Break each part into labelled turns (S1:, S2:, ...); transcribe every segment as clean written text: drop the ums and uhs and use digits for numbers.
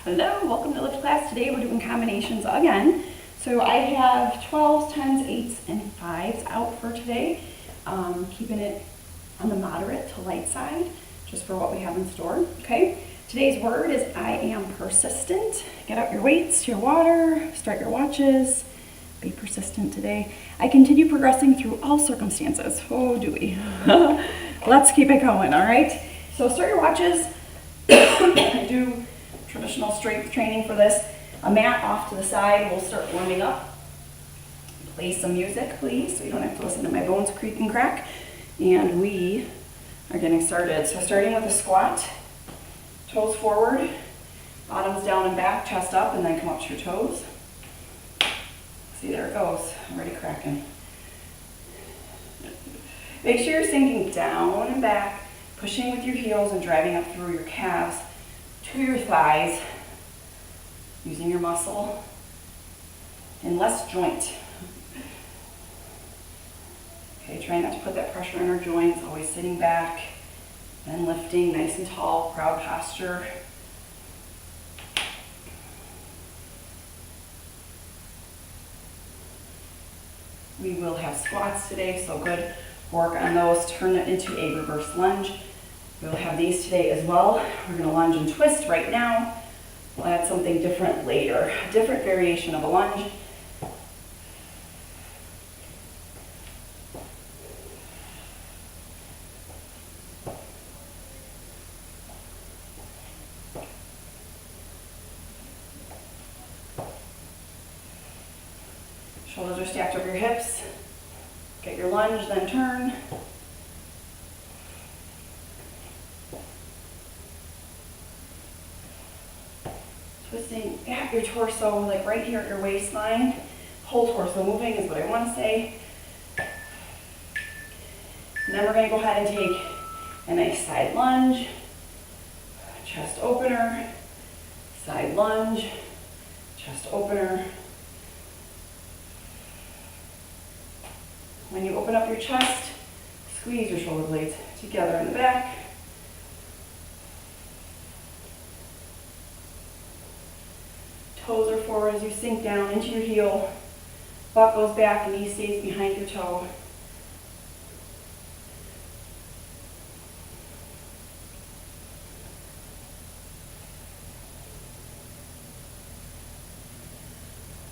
S1: Hello, welcome to lift class. Today we're doing combinations again. So I have 12s, 10s, 8s, and 5s out for today. Keeping it on the moderate to light side, just for what we have in store, okay? Today's word is I am persistent. Get out your weights, your water, start your watches. Be persistent today. I continue progressing through all circumstances. Oh, do we? Let's keep it going, all right? So start your watches. I do traditional strength training for this. A mat off to the side. We'll start warming up. Play some music, please, so you don't have to listen to my bones creak and crack. And we are getting started. So starting with a squat, toes forward, bottoms down and back, chest up, and then come up to your toes. See, there it goes. Already cracking. Make sure you're sinking down and back, pushing with your heels and driving up through your calves to your thighs, using your muscle and less joint. Okay, try not to put that pressure in our joints, always sitting back and lifting nice and tall, proud posture. We will have squats today, so good work on those. Turn it into a reverse lunge. We'll have these today as well. We're going to lunge and twist right now. We'll add something different later, a different variation of a lunge. Shoulders are stacked over your hips. Get your lunge, then turn. Twisting at your torso, like right here at your waistline. Whole torso moving is what I want to say. And then we're going to go ahead and take a nice side lunge, chest opener, side lunge, chest opener. When you open up your chest, squeeze your shoulder blades together in the back. Toes are forward as you sink down into your heel. Butt goes back and knee stays behind your toe.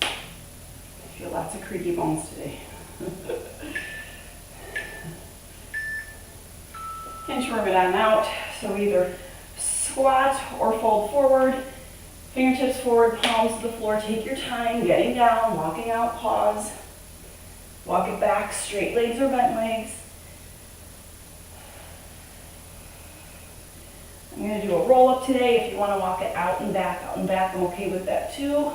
S1: I feel lots of creaky bones today. Inchworm it on out. So either squat or fold forward. Fingertips forward, palms to the floor. Take your time getting down, walking out, pause. Walk it back, straight legs or bent legs. I'm going to do a roll up today. If you want to walk it out and back, I'm okay with that too.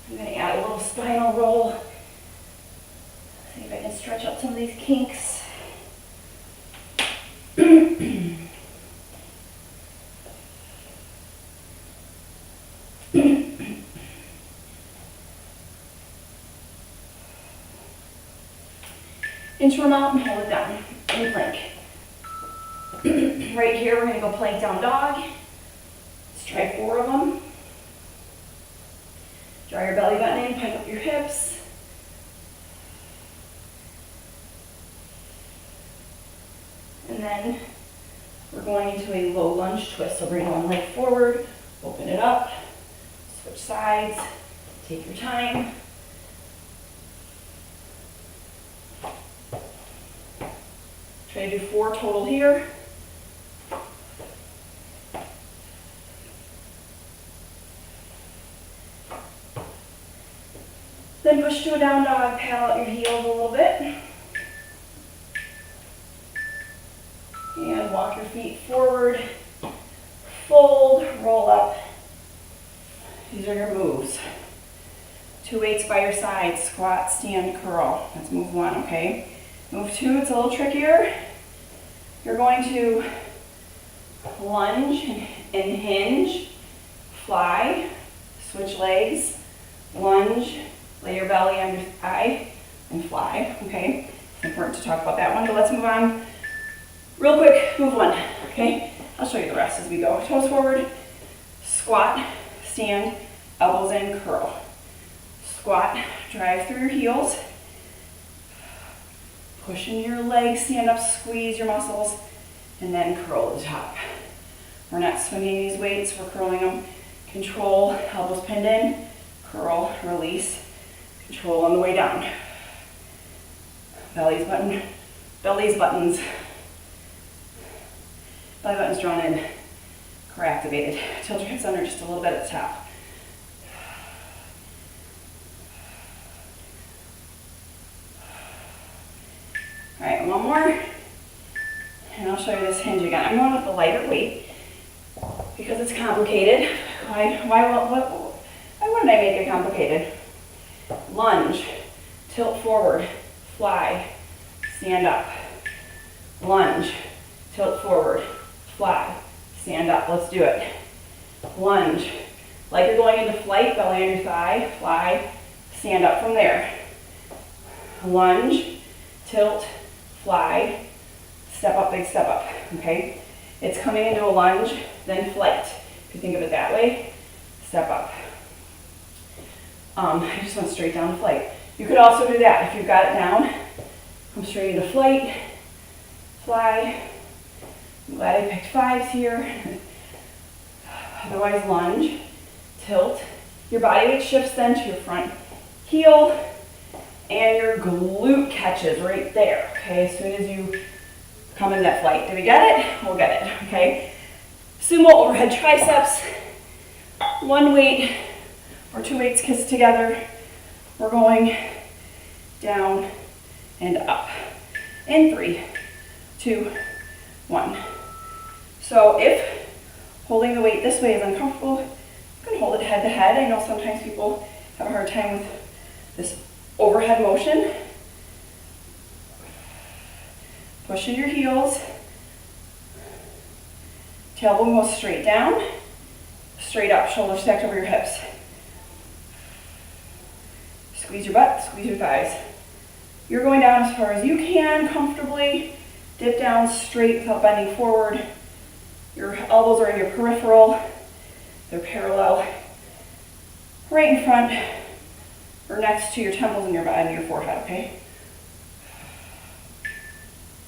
S1: I'm going to add a little spinal roll. See if I can stretch out some of these kinks. Inchworm out and hold it down in plank. Right here, we're going to go plank down dog. Let's try 4 of them. Draw your belly button in, pike up your hips. And then we're going into a low lunge twist. So bring one leg forward, open it up, switch sides, take your time. Try to do 4 total here. Then push to a down dog, paddle out your heels a little bit. And walk your feet forward, fold, roll up. These are your moves. 2 weights by your side, squat, stand, curl. That's move 1, okay? Move 2, it's a little trickier. You're going to lunge and hinge, fly, switch legs, lunge, lay your belly on your thigh, and fly, okay? It's important to talk about that one, but let's move on. Real quick, move 1, okay? I'll show you the rest as we go. Toes forward, squat, stand, elbows in, curl. Squat, drive through your heels. Push into your legs, stand up, squeeze your muscles, and then curl to the top. We're not swinging these weights, we're curling them. Control, elbows pinned in, curl, release, control on the way down. Belly's buttons. Belly buttons drawn in, core activated. Tilt your hips under just a little bit at the top. All right, one more, and I'll show you this hinge again. I'm going with the lighter weight because it's complicated. Why wouldn't I make it complicated? Lunge, tilt forward, fly, stand up. Lunge, tilt forward, fly, stand up. Let's do it. Lunge, like you're going into flight, belly on your thigh, fly, stand up from there. Lunge, tilt, fly, step up, big step up, okay? It's coming into a lunge, then flight. If you think of it that way, step up. I just went straight down to flight. You could also do that if you've got it down. Come straight into flight, fly. I'm glad I picked fives here. Otherwise, lunge, tilt. Your body weight shifts then to your front heel, and your glute catches right there, okay? As soon as you come into that flight. Did we get it? We'll get it, okay? Sumo overhead triceps. One weight or two weights kissed together. We're going down and up. In 3, 2, 1. So if holding the weight this way is uncomfortable, you can hold it head to head. I know sometimes people have a hard time with this overhead motion. Push in your heels. Tailbone goes straight down, straight up, shoulders stacked over your hips. Squeeze your butt, squeeze your thighs. You're going down as far as you can comfortably. Dip down straight without bending forward. Your elbows are in your peripheral. They're parallel. Right in front or next to your temples and your forehead, okay?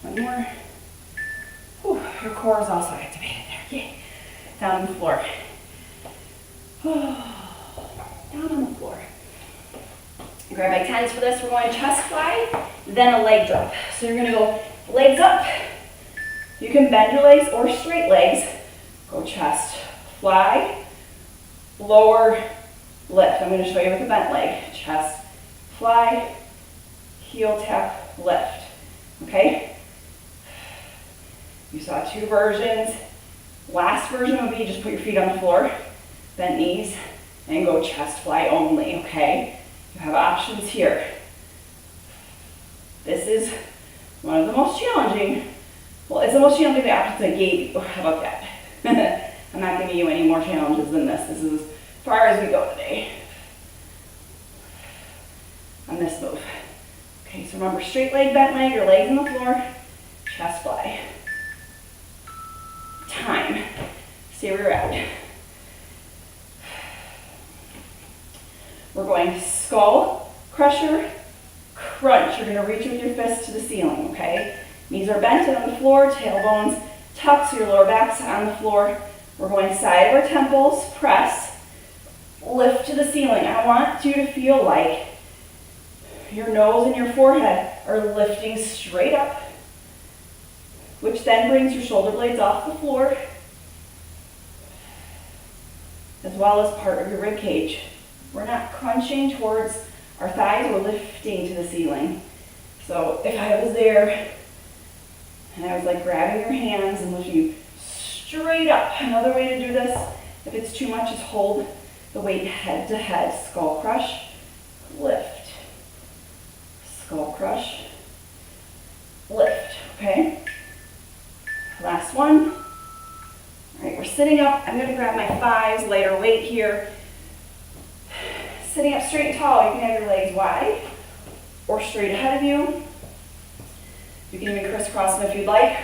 S1: One more. Whew, your core is also activated there. Yay. Down on the floor. Down on the floor. Grab my tens for this. We're going chest fly, then a leg drop. So you're going to go legs up. You can bend your legs or straight legs. Go chest fly, lower lift. I'm going to show you with the bent leg. Chest fly, heel tap, lift. Okay? You saw two versions. Last version would be just put your feet on the floor, bent knees, and go chest fly only, okay? You have options here. This is one of the most challenging, well, it's the most challenging options I gave you. How about that? I'm not giving you any more challenges than this. This is as far as we go today on this move. Okay, so remember, straight leg, bent leg, your legs on the floor, chest fly. Time. Stay where you're at. We're going skull, crusher, crunch. You're going to reach with your fists to the ceiling, okay? Knees are bent and on the floor, tailbones tucked so your lower back's on the floor. We're going side of our temples, press, lift to the ceiling. I want you to feel like your nose and your forehead are lifting straight up, which then brings your shoulder blades off the floor, as well as part of your rib cage. We're not crunching towards our thighs, we're lifting to the ceiling. So if I was there and I was like grabbing your hands and lifting you straight up, another way to do this, if it's too much, is hold the weight head to head. Skull crush, lift. Skull crush, lift, okay? Last one. All right, we're sitting up. I'm gonna grab my fives, lighter weight here. Sitting up straight and tall, you can have your legs wide or straight ahead of you. You can even crisscross them if you'd like.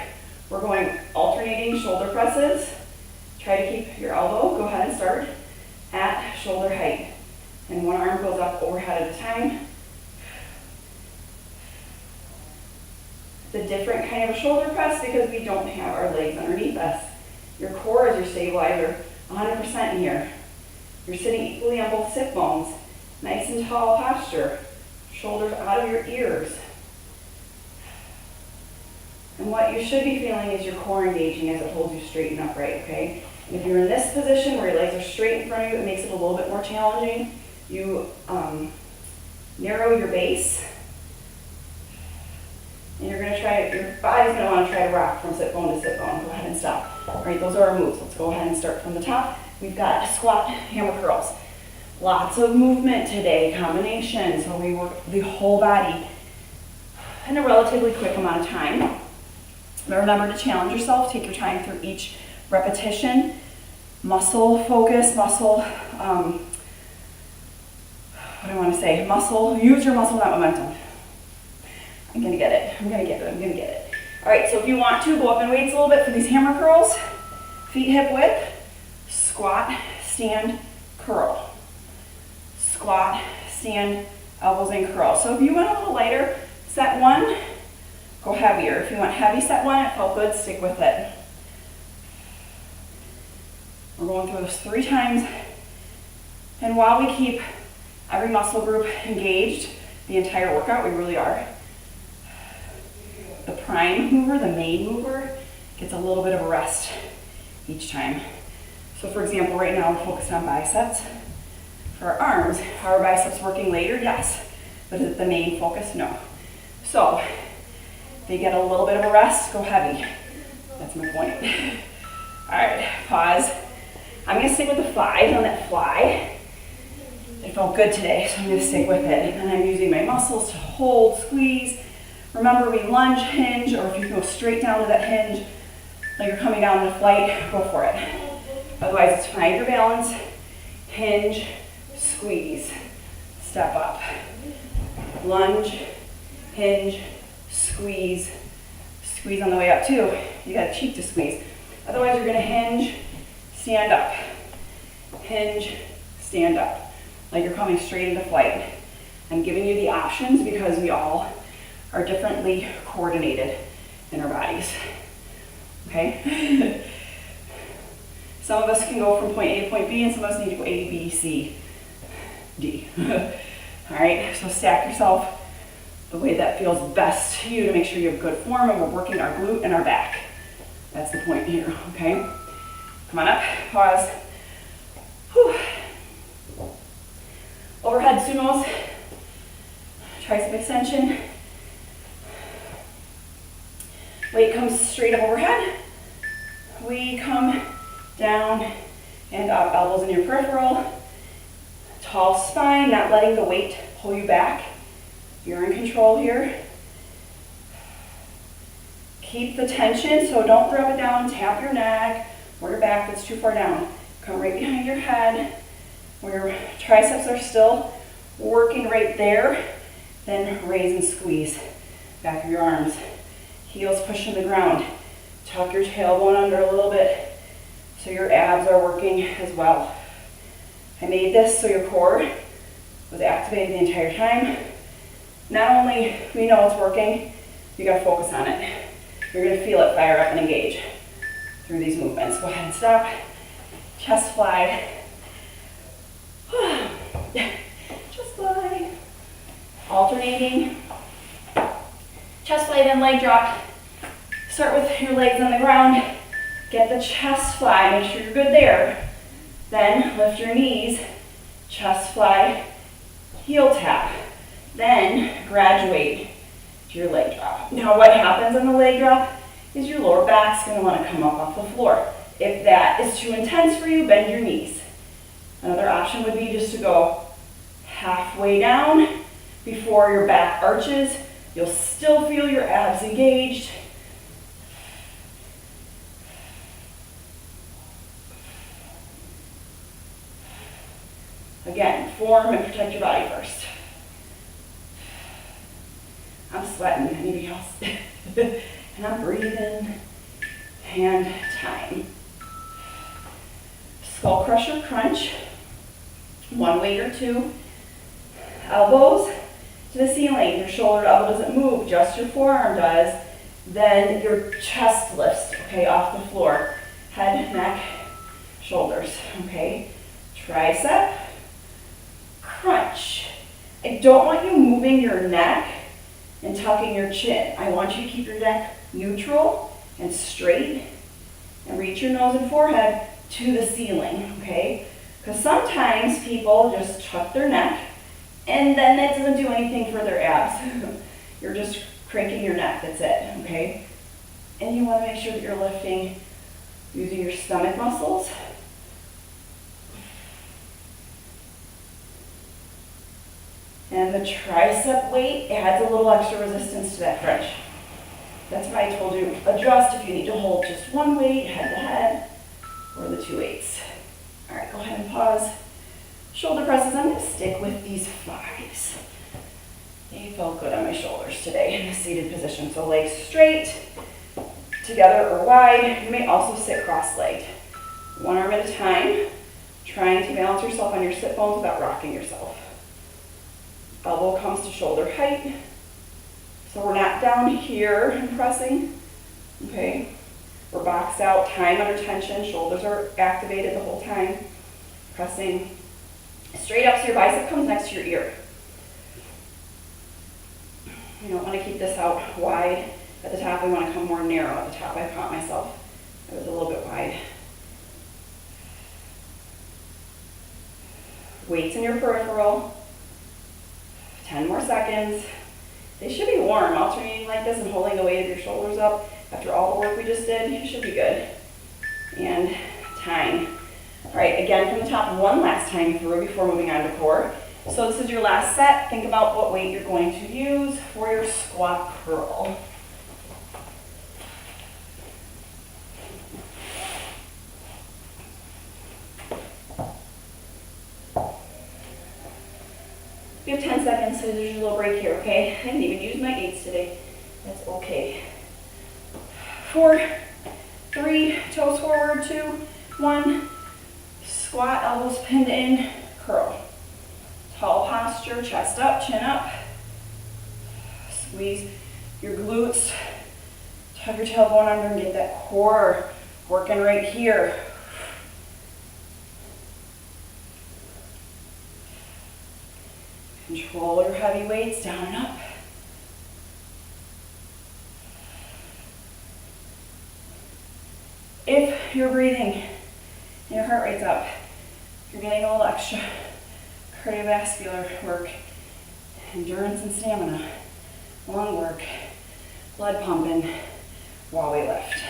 S1: We're going alternating shoulder presses. Try to keep your elbow, go ahead and start at shoulder height. And one arm goes up overhead at a time. It's a different kind of a shoulder press because we don't have our legs underneath us. Your core is your stabilizer, 100% in here. You're sitting equally on both sit bones. Nice and tall posture. Shoulders out of your ears. And what you should be feeling is your core engaging as it holds you straight and upright, okay? And if you're in this position where your legs are straight in front of you, it makes it a little bit more challenging. You narrow your base. And you're going to try, your body's going to want to try to rock from sit bone to sit bone. Go ahead and stop. All right, those are our moves. Let's go ahead and start from the top. We've got squat, hammer curls. Lots of movement today, combination. So we work the whole body in a relatively quick amount of time. But remember to challenge yourself. Take your time through each repetition. Muscle focus, muscle, what do I want to say? Muscle, use your muscle, not momentum. I'm gonna get it, I'm gonna get it. All right, so if you want to, go up in weights a little bit for these hammer curls. Feet hip width, squat, stand, curl. Squat, stand, elbows in, curl. So if you went a little lighter, set one, go heavier. If you went heavy, set one, it felt good, stick with it. We're going through this 3 times. And while we keep every muscle group engaged the entire workout, we really are, the prime mover, the main mover, gets a little bit of a rest each time. So for example, right now we're focused on biceps. For our arms, are our biceps working later? Yes. But is it the main focus? No. So they get a little bit of a rest, go heavy. That's my point. All right, pause. I'm gonna stick with the 5 on that fly. It felt good today, so I'm gonna stick with it. And I'm using my muscles to hold, squeeze. Remember, we lunge, hinge, or if you go straight down to that hinge, like you're coming down in a flight, go for it. Otherwise, it's find your balance, hinge, squeeze, step up. Lunge, hinge, squeeze, squeeze on the way up too. You got a cheek to squeeze. Otherwise, you're gonna hinge, stand up. Hinge, stand up. Like you're coming straight into flight. I'm giving you the options because we all are differently coordinated in our bodies. Okay? Some of us can go from point A to point B, and some of us need to go A, B, C, D. All right, so stack yourself the way that feels best to you to make sure you have good form, and we're working our glute and our back. That's the point here, okay? Come on up, pause. Whew. Overhead sumos, tricep extension. Weight comes straight up overhead. We come down and up, elbows in your peripheral. Tall spine, not letting the weight pull you back. You're in control here. Keep the tension, so don't rub it down, tap your neck or your back that's too far down. Come right behind your head where your triceps are still working right there. Then raise and squeeze back of your arms. Heels pushing the ground. Tuck your tailbone under a little bit so your abs are working as well. I made this so your core was activated the entire time. Not only we know it's working, you gotta focus on it. You're gonna feel it fire up and engage through these movements. Go ahead and stop. Chest fly. Chest fly. Alternating. Chest fly, then leg drop. Start with your legs on the ground. Get the chest fly, make sure you're good there. Then lift your knees, chest fly, heel tap. Then graduate to your leg drop. Now what happens on the leg drop is your lower back's gonna wanna come up off the floor. If that is too intense for you, bend your knees. Another option would be just to go halfway down before your back arches. You'll still feel your abs engaged. Again, form and protect your body first. I'm sweating, anybody else? And I'm breathing. Hand time. Skull crusher crunch. One weight or two. Elbows to the ceiling. Your shoulder elbow doesn't move, just your forearm does. Then your chest lifts, okay, off the floor. Head, neck, shoulders, okay? Tricep, crunch. I don't want you moving your neck and tucking your chin. I want you to keep your neck neutral and straight and reach your nose and forehead to the ceiling, okay? Because sometimes people just tuck their neck and then that doesn't do anything for their abs. You're just cranking your neck, that's it, okay? And you want to make sure that you're lifting using your stomach muscles. And the tricep weight adds a little extra resistance to that crunch. That's why I told you, adjust if you need to hold just one weight, head to head, or the two weights. All right, go ahead and pause. Shoulder presses, I'm gonna stick with these 5s. They felt good on my shoulders today in the seated position. So legs straight, together or wide. You may also sit cross-legged. One arm at a time, trying to balance yourself on your sit bones without rocking yourself. Elbow comes to shoulder height. So we're not down here and pressing, okay? We're boxed out, time under tension, shoulders are activated the whole time. Pressing straight up so your bicep comes next to your ear. You don't want to keep this out wide at the top. We want to come more narrow at the top. I caught myself. I was a little bit wide. Weights in your peripheral. 10 more seconds. They should be warm. Alternating like this and holding the weight of your shoulders up after all the work we just did, you should be good. And time. All right, again from the top, one last time through before moving on to core. So this is your last set. Think about what weight you're going to use for your squat curl. We have 10 seconds, so there's your little break here, okay? I didn't even use my 8s today. That's okay. 4, 3, toes forward, 2, 1. Squat, elbows pinned in, curl. Tall posture, chest up, chin up. Squeeze your glutes. Tuck your tailbone under and get that core working right here. Control your heavy weights down and up. If you're breathing and your heart rate's up, you're getting a little extra cardiovascular work, endurance and stamina, lung work, blood pumping while we lift.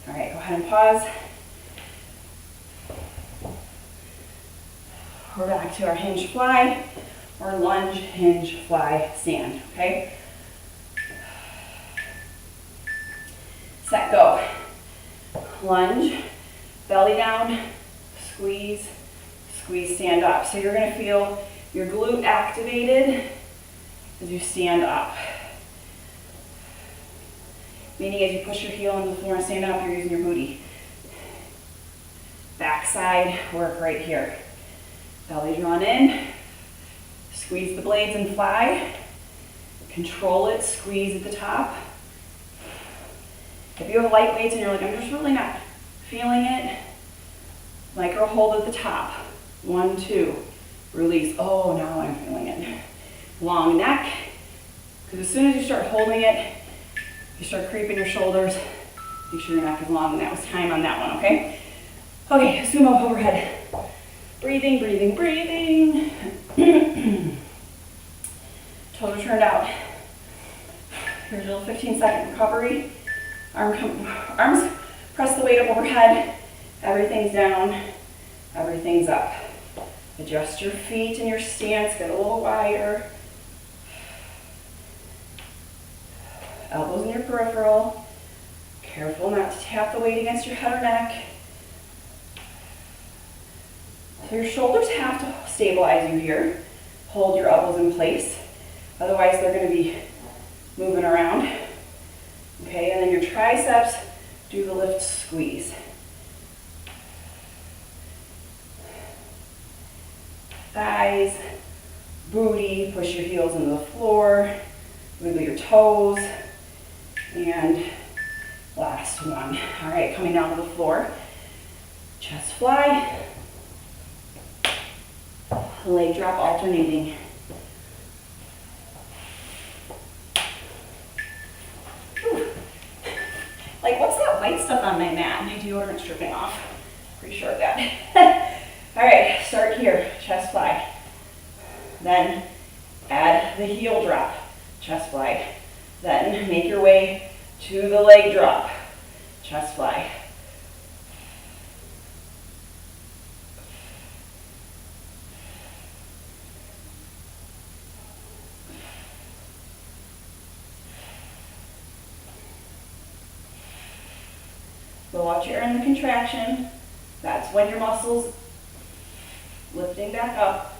S1: All right, go ahead and pause. We're back to our hinge fly or lunge, hinge, fly, stand, okay? Set, go. Lunge, belly down, squeeze, squeeze, stand up. So you're gonna feel your glute activated as you stand up. Meaning as you push your heel into the floor and stand up, you're using your booty. Backside work right here. Belly drawn in, squeeze the blades and fly. Control it, squeeze at the top. If you have light weights and you're like, I'm just really not feeling it, micro hold at the top. 1, 2, release. Oh, now I'm feeling it. Long neck, because as soon as you start holding it, you start creeping your shoulders. Make sure your neck is long, and that was time on that one, okay? Okay, sumo overhead. Breathing, breathing, breathing. Toes turned out. Here's a little 15-second recovery. Arms press the weight up overhead. Everything's down, everything's up. Adjust your feet and your stance, get a little wider. Elbows in your peripheral. Careful not to tap the weight against your head or neck. So your shoulders have to stabilize you here. Hold your elbows in place. Otherwise, they're going to be moving around. Okay, and then your triceps, do the lift squeeze. thighs, booty, push your heels into the floor, wiggle your toes, and last one. All right, coming down to the floor, chest fly, leg drop alternating. Whew. Like, what's that white stuff on my mat? My deodorant's dripping off. Pretty sure of that. All right, start here, chest fly. Then add the heel drop, chest fly. Then make your way to the leg drop, chest fly. So watch you're in the contraction. That's when your muscles lifting back up.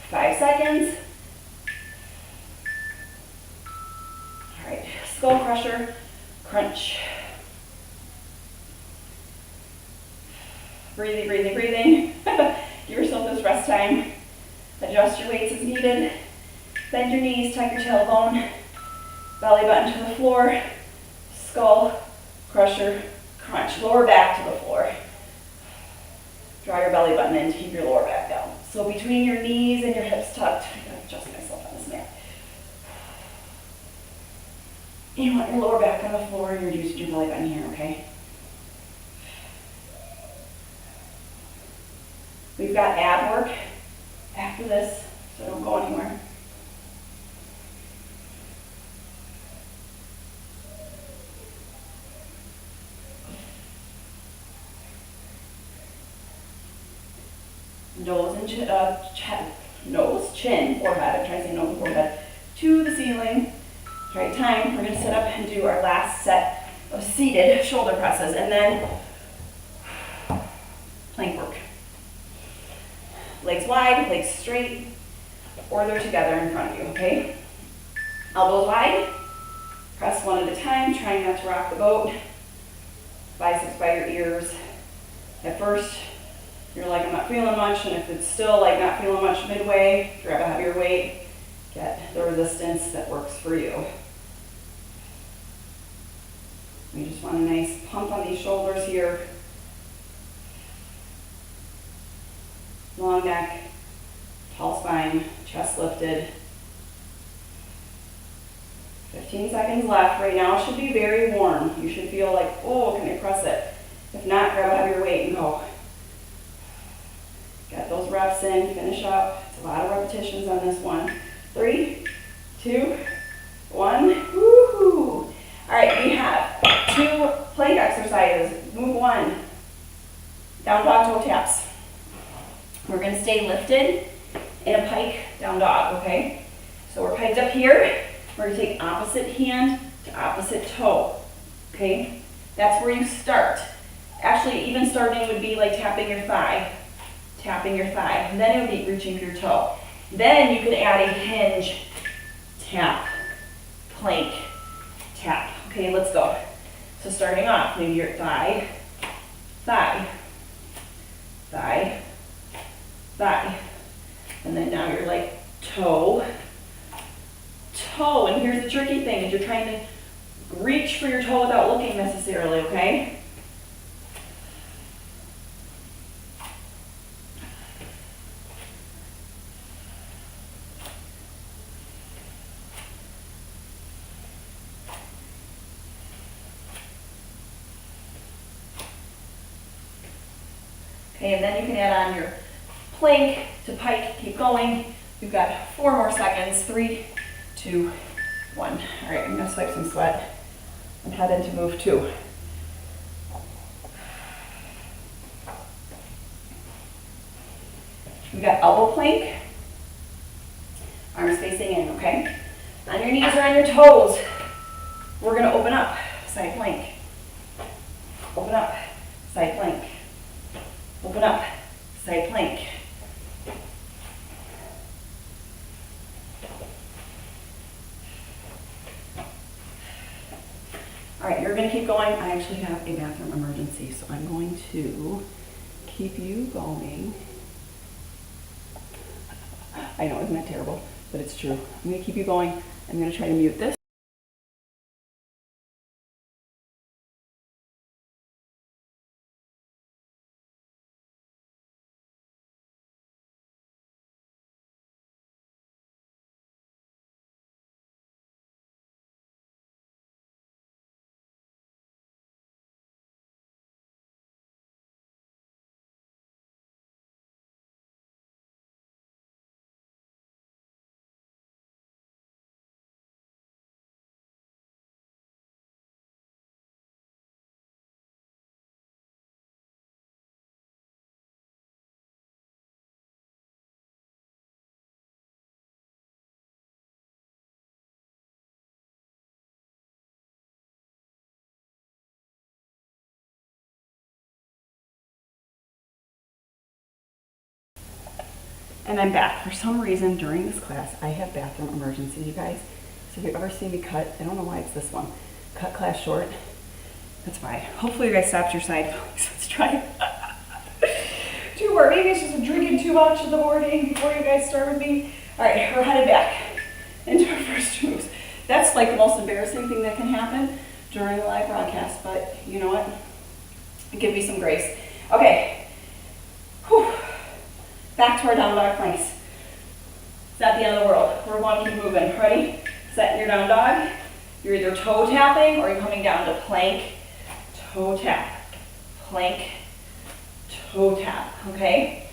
S1: 5 seconds. All right, skull crusher, crunch. Breathing, breathing, breathing. Give yourself this rest time. Adjust your weights as needed. Bend your knees, tuck your tailbone. Belly button to the floor. Skull crusher, crunch. Lower back to the floor. Draw your belly button in to keep your lower back down. So between your knees and your hips tucked, I gotta adjust myself on this mat. You want your lower back on the floor and you're using your belly button here, okay? We've got ab work after this, so don't go anywhere. Nose and chin, forehead. I'm trying to say nose and forehead to the ceiling. All right, time. We're going to sit up and do our last set of seated shoulder presses, and then plank work. Legs wide, legs straight, or they're together in front of you. Okay. Elbows wide. Press one at a time. Trying not to rock the boat. Biceps by your ears. At first, you're like, I'm not feeling much, and if it's still like not feeling much midway, grab a heavier weight, get the resistance that works for you. We just want a nice pump on these shoulders here. Long neck, tall spine, chest lifted. 15 seconds left. Right now it should be very warm. You should feel like, oh, can I press it? If not, grab a heavier weight and go. Get those reps in, finish up. It's a lot of repetitions on this one. 3, 2, 1. Woohoo! All right, we have 2 plank exercises. Move 1. Down dog toe taps. We're going to stay lifted in a pike down dog, okay? So we're piked up here. We're going to take opposite hand to opposite toe, okay? That's where you start. Actually, even starting would be like tapping your thigh. Tapping your thigh, and then it would be reaching for your toe. Then you could add a hinge, tap, plank, tap. Okay, let's go. So starting off, maybe your thigh, thigh, thigh, thigh. And then now you're like toe, toe. And here's the tricky thing, is you're trying to reach for your toe without looking necessarily, okay? Okay, and then you can add on your plank to pike, keep going. We've got 4 more seconds. 3, 2, 1. All right, I'm gonna swipe some sweat and head into move 2. We've got elbow plank, arms facing in, okay? On your knees or on your toes, we're gonna open up, side plank. Open up, side plank. Open up, side plank. All right, you're gonna keep going. I actually have a bathroom emergency, so I'm going to keep you going. I know, isn't that terrible? But it's true. I'm gonna keep you going. I'm gonna try to mute this. And I'm back. For some reason during this class, I have bathroom emergencies, you guys. So if you ever see me cut, I don't know why it's this one, cut class short, that's why. Hopefully you guys stopped your side ponies. Let's try it. 2 more. Maybe it's just drinking too much in the morning before you guys start with me. All right, we're headed back into our first moves. That's like the most embarrassing thing that can happen during a live broadcast, but you know what? Give me some grace. Okay. Whew. Back to our down dog planks. It's not the end of the world. We're going to keep moving. Ready? Set your down dog. You're either toe tapping or you're coming down to plank, toe tap, plank, toe tap, okay?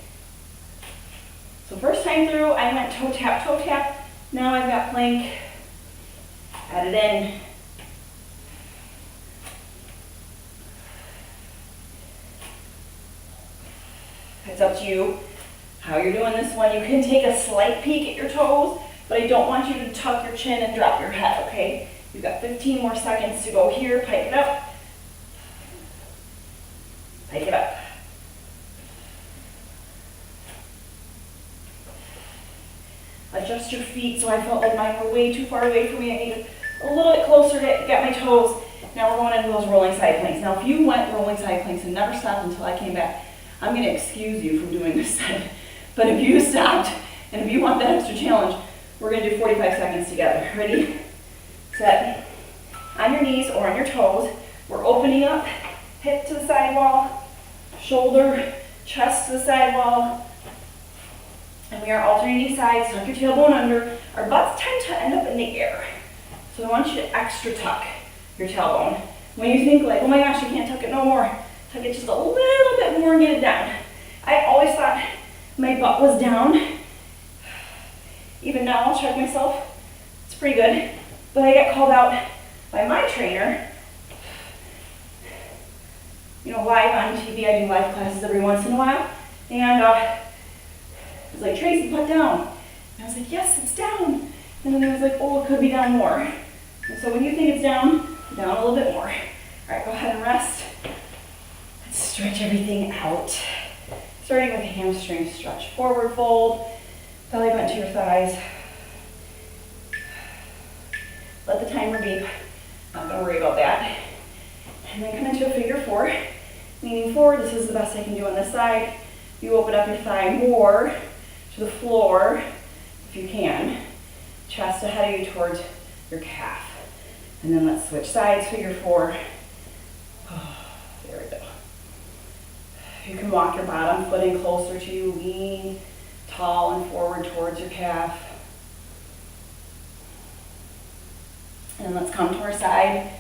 S1: So first time through, I went toe tap, toe tap. Now I've got plank. Add it in. It's up to you how you're doing this one. You can take a slight peek at your toes, but I don't want you to tuck your chin and drop your head, okay? You've got 15 more seconds to go here. Pike it up. Pike it up. Adjust your feet. So I felt like mine were way too far away from me. I needed a little bit closer to get my toes. Now we're going into those rolling side planks. Now if you went rolling side planks and never stopped until I came back, I'm going to excuse you from doing this then. But if you stopped, and if you want that extra challenge, we're going to do 45 seconds together. Ready? Set. On your knees or on your toes. We're opening up, hip to the sidewall, shoulder, chest to the sidewall. And we are alternating sides. Tuck your tailbone under. Our butts tend to end up in the air. So I want you to extra tuck your tailbone. When you think like, oh my gosh, I can't tuck it no more, tuck it just a little bit more and get it down. I always thought my butt was down. Even now, I'll check myself. It's pretty good. But I got called out by my trainer. You know, live on TV, I do live classes every once in a while. And it was like, Tracy, butt down. And I was like, yes, it's down. And then it was like, oh, it could be down more. And so when you think it's down a little bit more. All right, go ahead and rest. Let's stretch everything out. Starting with hamstring stretch. Forward fold, belly button to your thighs. Let the timer beep. Not gonna worry about that. And then come into a figure 4. Leaning forward, this is the best I can do on this side. You open up your thigh more to the floor, if you can. Chest ahead of you towards your calf. And then let's switch sides, figure 4. Oh, there we go. You can walk your bottom foot in closer to you, lean tall and forward towards your calf. And let's come to our side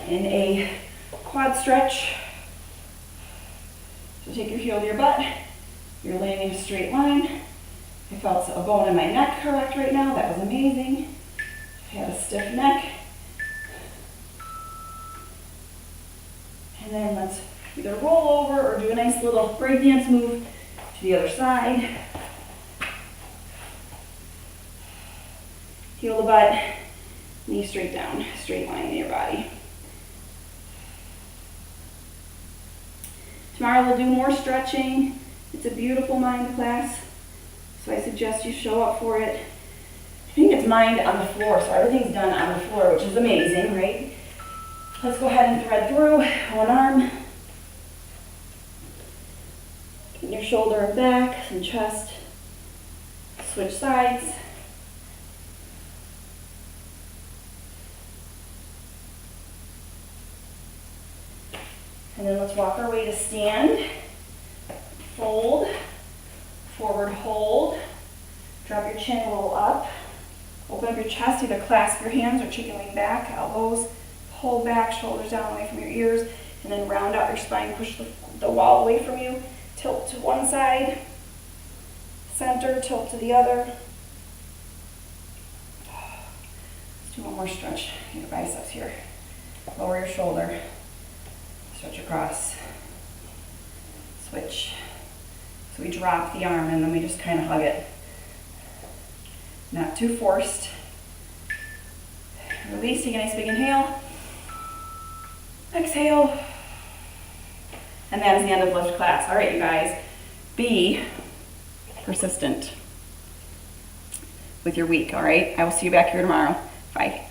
S1: in a quad stretch. So take your heel to your butt. You're laying in a straight line. I felt a bone in my neck correct right now. That was amazing. I had a stiff neck. And then let's either roll over or do a nice little breakdance move to the other side. Heel the butt, knee straight down, straight line in your body. Tomorrow we'll do more stretching. It's a beautiful mind class, so I suggest you show up for it. I think it's mind on the floor, so everything's done on the floor, which is amazing, right? Let's go ahead and thread through one arm. Get your shoulder and back and chest. Switch sides. And then let's walk our way to stand. Fold, forward hold. Drop your chin a little up. Open up your chest, either clasp your hands or chicken wing back, elbows, pull back, shoulders down away from your ears, and then round out your spine, push the wall away from you, tilt to one side, center, tilt to the other. Let's do one more stretch, your biceps here. Lower your shoulder, stretch across, switch. So we drop the arm and then we just kind of hug it. Not too forced. Release, take a nice big inhale. Exhale. And that is the end of lift class. All right, you guys, be persistent with your week, all right? I will see you back here tomorrow. Bye.